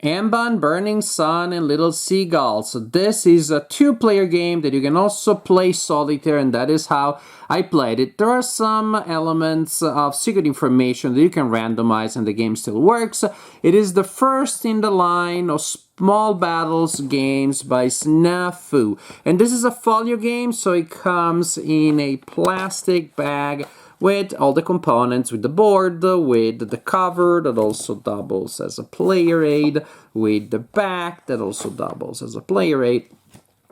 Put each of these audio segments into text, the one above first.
Ambon, Burning Sun, and Little Seagulls. So this is a two-player game that you can also play solitaire, and that is how I played it. There are some elements of secret information that you can randomize, and the game still works. It is the first in the line of Small Battles games by Snafu. And this is a folio game, so it comes in a plastic bag with all the components, with the board, with the cover that also doubles as a player aid, with the back that also doubles as a player aid,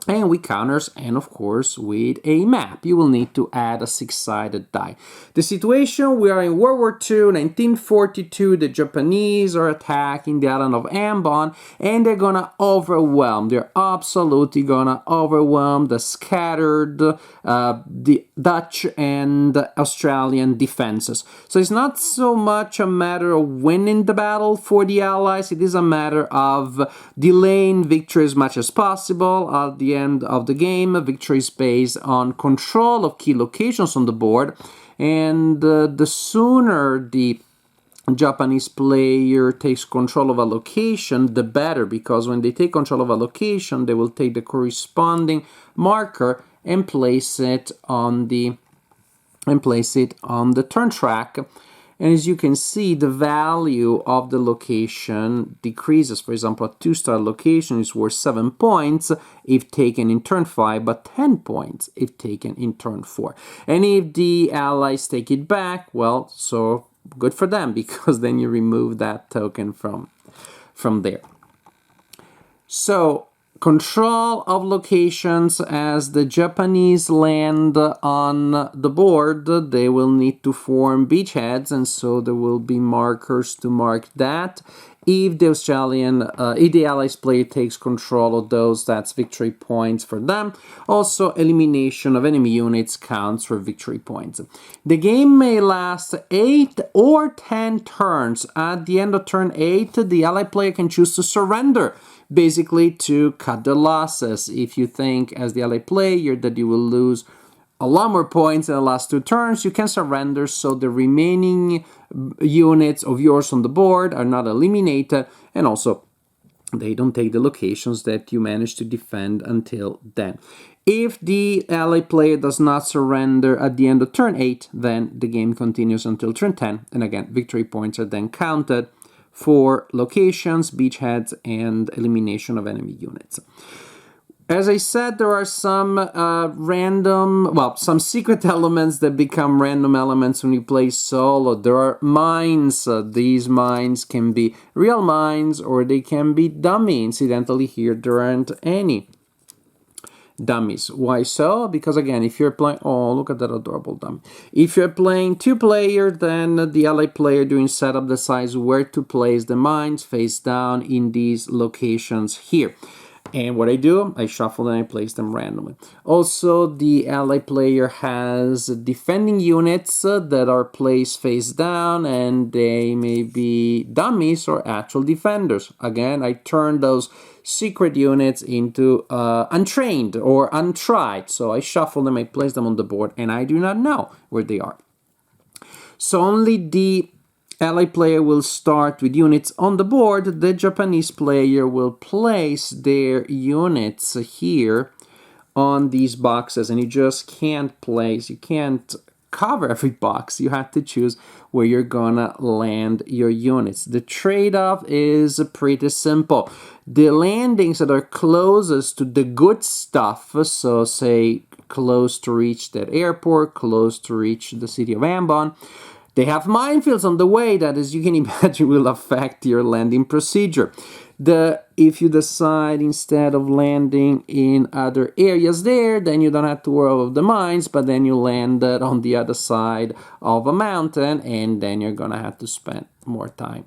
and with counters, and of course with a map. You will need to add a six-sided die. The situation, we are in World War II, 1942, the Japanese are attacking the island of Ambon, and they're gonna overwhelm, they're absolutely gonna overwhelm the scattered the Dutch and Australian defenses. So it's not so much a matter of winning the battle for the Allies, it is a matter of delaying victory as much as possible. At the end of the game, victory is based on control of key locations on the board, and the sooner the Japanese player takes control of a location, the better, because when they take control of a location, they will take the corresponding marker and place it on the turn track. And as you can see, the value of the location decreases. For example, a 2-star location is worth 7 points if taken in turn 5, but 10 points if taken in turn 4. And if the Allies take it back, well, so good for them, because then you remove that token from there. So, control of locations. As the Japanese land on the board, they will need to form beachheads, and so there will be markers to mark that. If the Allies player takes control of those, that's victory points for them. Also, elimination of enemy units counts for victory points. The game may last 8 or 10 turns. At the end of turn 8, the Ally player can choose to surrender, basically to cut the losses. If you think, as the Ally player, that you will lose a lot more points in the last 2 turns, you can surrender, so the remaining units of yours on the board are not eliminated, and also they don't take the locations that you managed to defend until then. If the Ally player does not surrender at the end of turn 8, then the game continues until turn 10, and again, victory points are then counted for locations, beachheads, and elimination of enemy units. As I said, there are some some secret elements that become random elements when you play solo. There are mines. These mines can be real mines, or they can be dummy. Incidentally, here there aren't any dummies. Why so? Because again, if you're playing, oh, look at that adorable dummy. If you're playing 2-player, then the Ally player during setup decides where to place the mines face down in these locations here. And what I do, I shuffle and I place them randomly. Also, the Ally player has defending units that are placed face down, and they may be dummies or actual defenders. Again, I turn those secret units into untrained or untried. So I shuffle them, I place them on the board, and I do not know where they are. So only the Ally player will start with units on the board. The Japanese player will place their units here on these boxes, and you just can't cover every box. You have to choose where you're gonna land your units. The trade-off is pretty simple. The landings that are closest to the good stuff, so say close to reach that airport, close to reach the city of Ambon, they have minefields on the way that, as you can imagine, will affect your landing procedure. If you decide instead of landing in other areas there, then you don't have to worry about the mines, but then you landed on the other side of a mountain, and then you're gonna have to spend more time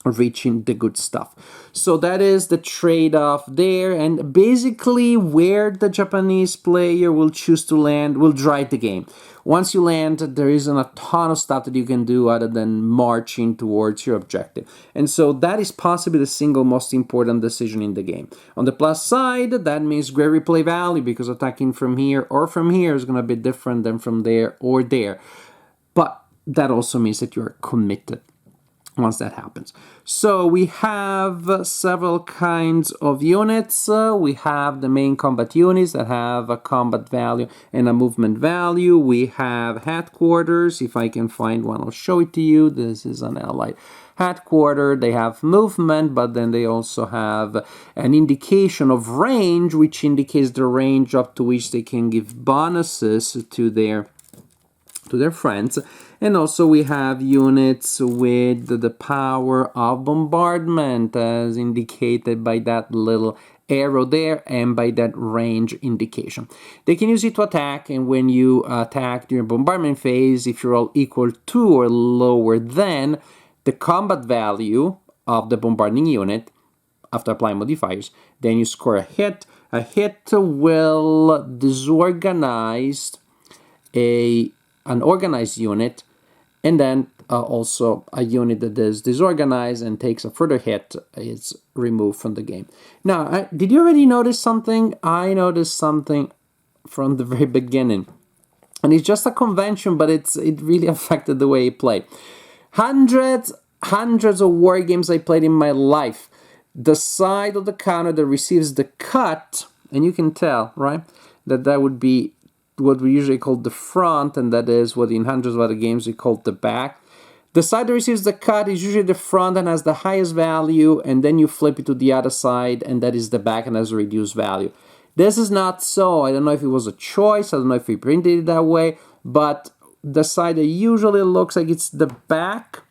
reaching the good stuff. So that is the trade-off there, and basically where the Japanese player will choose to land will drive the game. Once you land, there isn't a ton of stuff that you can do other than marching towards your objective. And so that is possibly the single most important decision in the game. On the plus side, that means great replay value, because attacking from here or from here is going to be different than from there or there. But that also means that you're committed. once that happens. So we have several kinds of units. We have the main combat units that have a combat value and a movement value. We have headquarters. If I can find one, I'll show it to you. This is an allied headquarter. They have movement, but then they also have an indication of range, which indicates the range up to which they can give bonuses to their friends. And also we have units with the power of bombardment, as indicated by that little arrow there and by that range indication. They can use it to attack, and when you attack during bombardment phase, if you're all equal to or lower than the combat value of the bombarding unit, after applying modifiers, then you score a hit. A hit will disorganize an organized unit, and then also a unit that is disorganized and takes a further hit is removed from the game. Now, did you already notice something? I noticed something from the very beginning, and it's just a convention, but it really affected the way you play. Hundreds of war games I played in my life. The side of the counter that receives the cut, and you can tell, right, that would be what we usually call the front, and that is what in hundreds of other games we call the back. The side that receives the cut is usually the front and has the highest value, and then you flip it to the other side, and that is the back and has a reduced value. This is not so. I don't know if it was a choice. I don't know if we printed it that way, but the side that usually looks like it's the back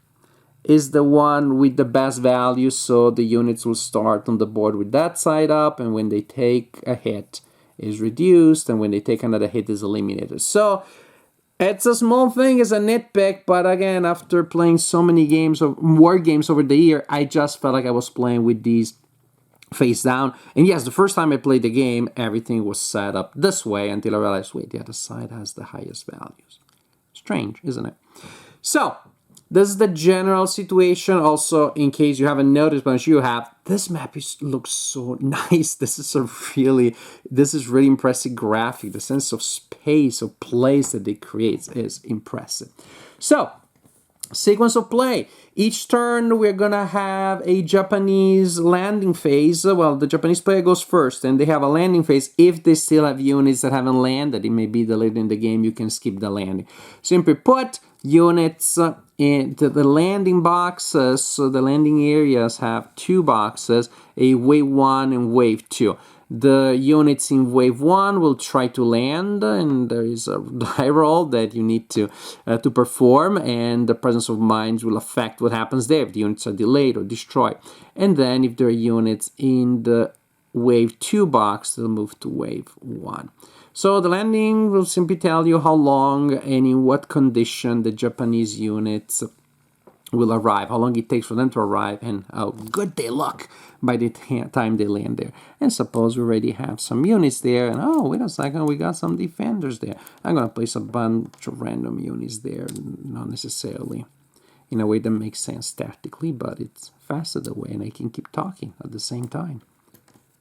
is the one with the best value, so the units will start on the board with that side up, and when they take a hit, is reduced, and when they take another hit, is eliminated. So it's a small thing, it's a nitpick, but again, after playing so many games of war games over the year, I just felt like I was playing with these face down. And yes, the first time I played the game, everything was set up this way until I realized, wait, the other side has the highest values. Strange, isn't it? So this is the general situation. Also, in case you haven't noticed, but you have, this map looks so nice. This is really impressive graphic. The sense of space, of place that it creates is impressive. So, sequence of play. Each turn we're gonna have a Japanese landing phase. Well, the Japanese player goes first, and they have a landing phase. If they still have units that haven't landed, it may be delayed in the game, you can skip the landing. Simply put, units into the landing boxes, so the landing areas have two boxes, a wave 1 and wave 2. The units in wave 1 will try to land, and there is a die roll that you need to perform, and the presence of mines will affect what happens there if the units are delayed or destroyed. And then if there are units in the wave 2 box, they'll move to wave 1. So the landing will simply tell you how long and in what condition the Japanese units will arrive, how long it takes for them to arrive, and how good they look by the time they land there. And suppose we already have some units there, and oh, wait a second, we got some defenders there. I'm going to place a bunch of random units there, not necessarily in a way that makes sense tactically, but it's faster that way, and I can keep talking at the same time,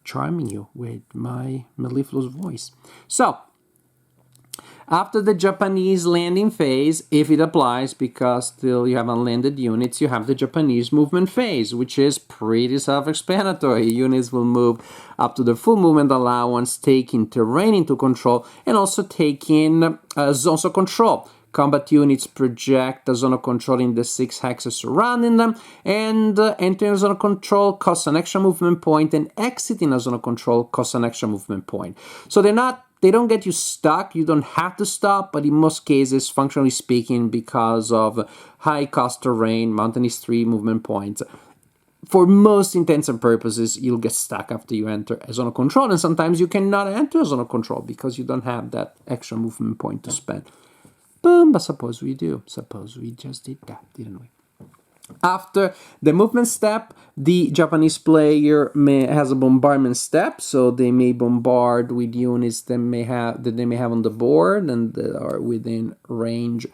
charming you with my mellifluous voice. So, after the Japanese landing phase, if it applies, because still you have unlanded units, you have the Japanese movement phase, which is pretty self-explanatory. Units will move up to the full movement allowance, taking terrain into control, and also taking zones of control. Combat units project a zone of control in the 6 hexes surrounding them, and entering a zone of control costs an extra movement point, and exiting a zone of control costs an extra movement point. So they don't get you stuck. You don't have to stop, but in most cases, functionally speaking, because of high cost terrain, mountainous 3 movement points, for most intents and purposes, you'll get stuck after you enter a zone of control, and sometimes you cannot enter a zone of control because you don't have that extra movement point to spend. Boom, but suppose we do. Suppose we just did that, didn't we? After the movement step, the Japanese player has a bombardment step, so they may bombard with units that they may have on the board and that are within range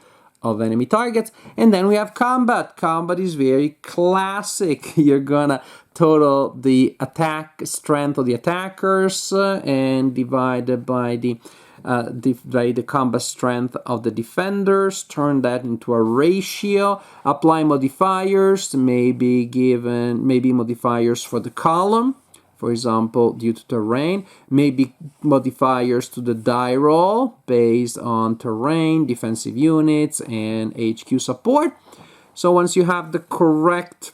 of enemy targets. And then we have combat. Combat is very classic. You're gonna total the attack strength of the attackers and divide it by the by the combat strength of the defenders, turn that into a ratio, apply modifiers, maybe modifiers for the column, for example, due to terrain, maybe modifiers to the die roll based on terrain, defensive units, and HQ support. So once you have the correct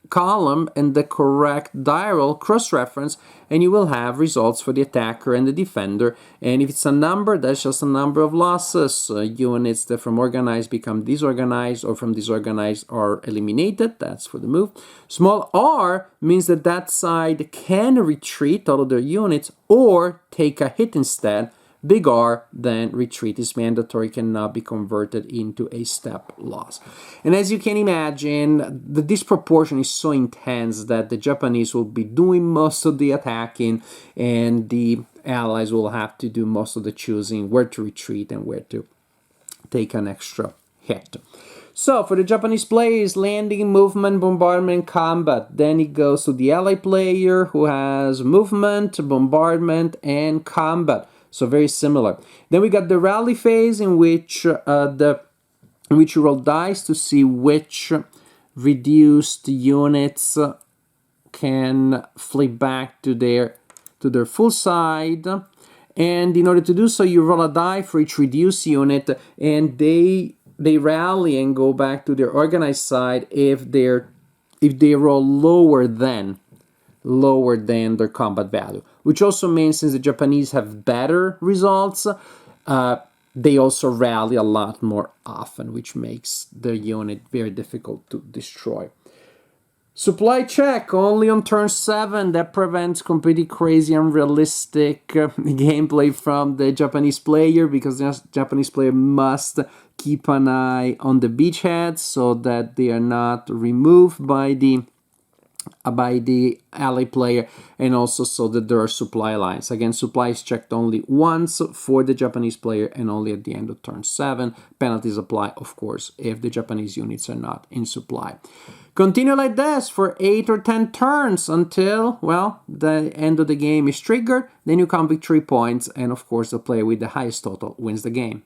column and the correct die roll cross-reference, and you will have results for the attacker and the defender. And if it's a number, that's just a number of losses. Units that from organized become disorganized, or from disorganized are eliminated. That's for the move. Small r means that that side can retreat all of their units or take a hit instead. Big R, then retreat is mandatory, cannot be converted into a step loss. And as you can imagine, the disproportion is so intense that the Japanese will be doing most of the attacking, and the Allies will have to do most of the choosing where to retreat and where to take an extra hit. So for the Japanese players, landing, movement, bombardment, combat. Then it goes to the Ally player who has movement, bombardment, and combat. So very similar. Then we got the rally phase in which you roll dice to see which reduced units can flip back to their full side. And in order to do so, you roll a die for each reduced unit, and they rally and go back to their organized side if they roll lower than their combat value, which also means since the Japanese have better results, they also rally a lot more often, which makes the unit very difficult to destroy. Supply check only on turn 7. That prevents completely crazy, unrealistic gameplay from the Japanese player, because the Japanese player must keep an eye on the beachheads so that they are not removed by the ally player, and also so that there are supply lines. Again, supply is checked only once for the Japanese player and only at the end of turn 7. Penalties apply, of course, if the Japanese units are not in supply. Continue like this for 8 or 10 turns until, well, the end of the game is triggered. Then you count victory points, and of course the player with the highest total wins the game.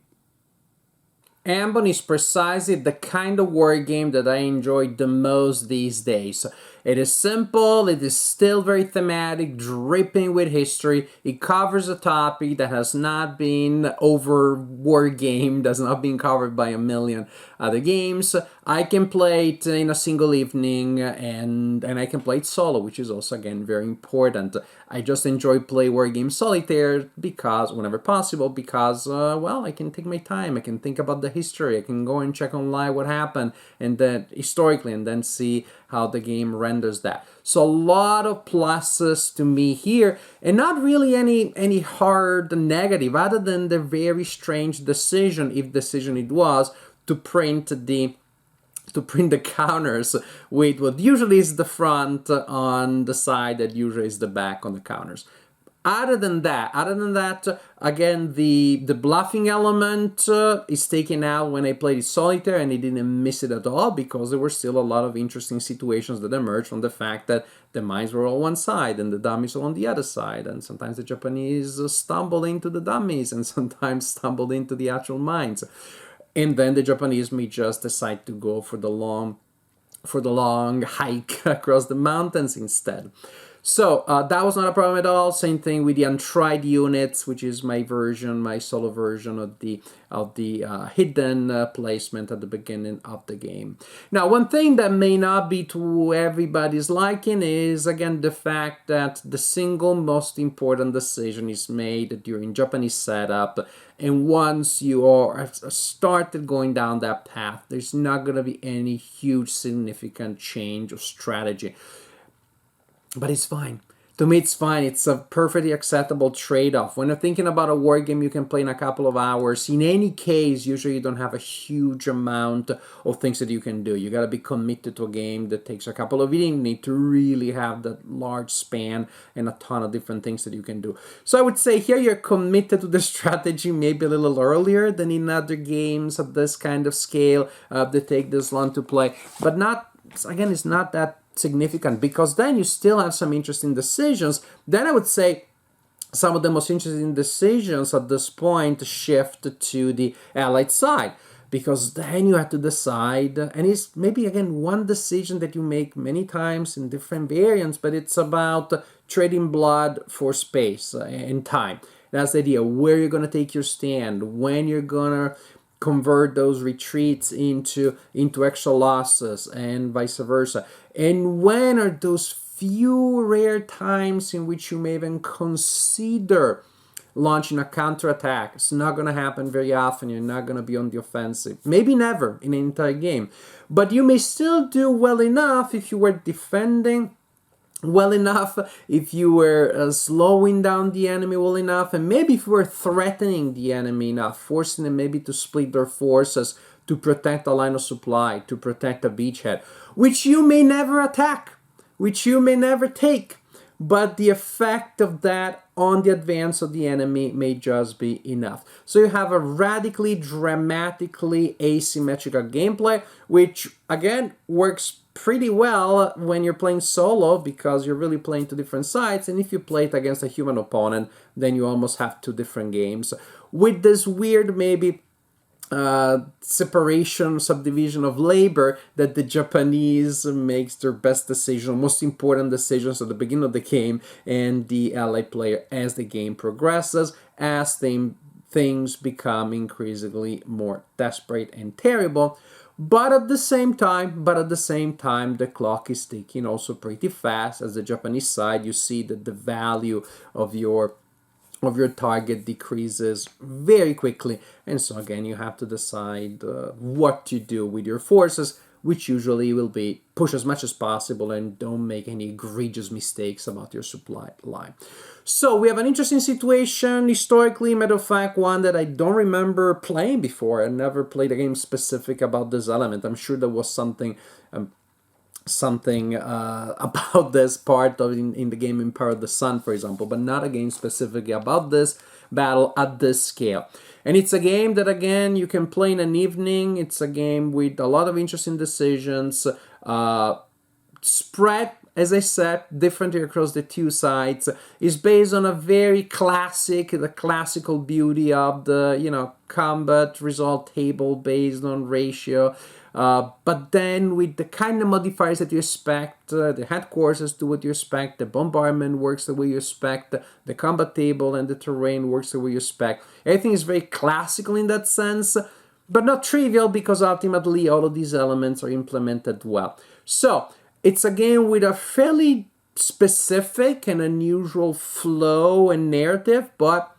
Ambon is precisely the kind of war game that I enjoy the most these days. It is simple, it is still very thematic, dripping with history. It covers a topic that has not been over war game, has not been covered by a million other games. I can play it in a single evening, and I can play it solo, which is also, again, very important. I just enjoy play war game solitaire because, whenever possible, because, well, I can take my time, I can think about the history, I can go and check online what happened, and then historically, and then see how the game renders that. So a lot of pluses to me here, and not really any hard negative, other than the very strange decision, if decision it was, to print the counters with what usually is the front on the side that usually is the back on the counters. Other than that, again, the bluffing element is taken out when I played it solitaire, and I didn't miss it at all because there were still a lot of interesting situations that emerged from the fact that the mines were on one side and the dummies were on the other side, and sometimes the Japanese stumbled into the dummies and sometimes stumbled into the actual mines. And then the Japanese may just decide to go for the long hike across the mountains instead. So that was not a problem at all. Same thing with the untried units, which is my solo version of the hidden placement at the beginning of the game. Now, one thing that may not be to everybody's liking is, again, the fact that the single most important decision is made during Japanese setup. And once you are started going down that path, there's not going to be any huge significant change of strategy. But it's fine. To me, it's fine. It's a perfectly acceptable trade-off. When you're thinking about a war game you can play in a couple of hours, in any case, usually you don't have a huge amount of things that you can do. You got to be committed to a game that takes a couple of evenings. You need to really have that large span and a ton of different things that you can do. So I would say here you're committed to the strategy maybe a little earlier than in other games of this kind of scale that take this long to play. But again, it's not that significant, because then you still have some interesting decisions. Then I would say some of the most interesting decisions at this point shift to the Allied side, because then you have to decide, and it's maybe again one decision that you make many times in different variants, but it's about trading blood for space and time. That's the idea, where you're going to take your stand, when you're going to convert those retreats into extra losses, and vice versa, and when are those few rare times in which you may even consider launching a counterattack. It's not going to happen very often. You're not going to be on the offensive. Maybe never in an entire game. But you may still do well enough if you were defending well enough, if you were slowing down the enemy well enough, and maybe if you were threatening the enemy enough, forcing them maybe to split their forces to protect a line of supply, to protect a beachhead, which you may never attack, which you may never take, but the effect of that on the advance of the enemy may just be enough. So you have a radically, dramatically asymmetrical gameplay, which again works pretty well when you're playing solo, because you're really playing two different sides, and if you play it against a human opponent, then you almost have two different games with this weird maybe separation, subdivision of labor, that the Japanese makes their best decision, most important decisions at the beginning of the game, and the Allied player as the game progresses, as things become increasingly more desperate and terrible. But at the same time, the clock is ticking also pretty fast. As the Japanese side, you see that the value of your target decreases very quickly, and so again you have to decide what to do with your forces, which usually will be push as much as possible and don't make any egregious mistakes about your supply line. So we have an interesting situation historically, matter of fact, one that I don't remember playing before. I never played a game specific about this element. I'm sure there was something about this part of in the game Empire of the Sun, for example, but not a game specifically about this battle at this scale. And it's a game that, again, you can play in an evening. It's a game with a lot of interesting decisions, spread, as I said, differently across the two sides. Is based on a very the classical beauty of the, combat result table based on ratio. But then with the kind of modifiers that you expect, the headquarters do what you expect, the bombardment works the way you expect, the combat table and the terrain works the way you expect. Everything is very classical in that sense, but not trivial, because ultimately all of these elements are implemented well. So it's a game with a fairly specific and unusual flow and narrative, but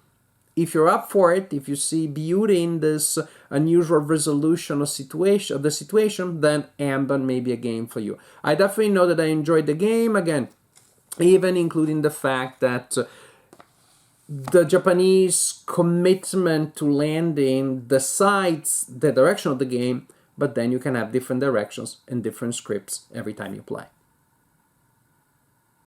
if you're up for it, if you see beauty in this unusual resolution of the situation, then Ambon may be a game for you. I definitely know that I enjoyed the game, again, even including the fact that the Japanese commitment to landing decides the direction of the game, but then you can have different directions and different scripts every time you play.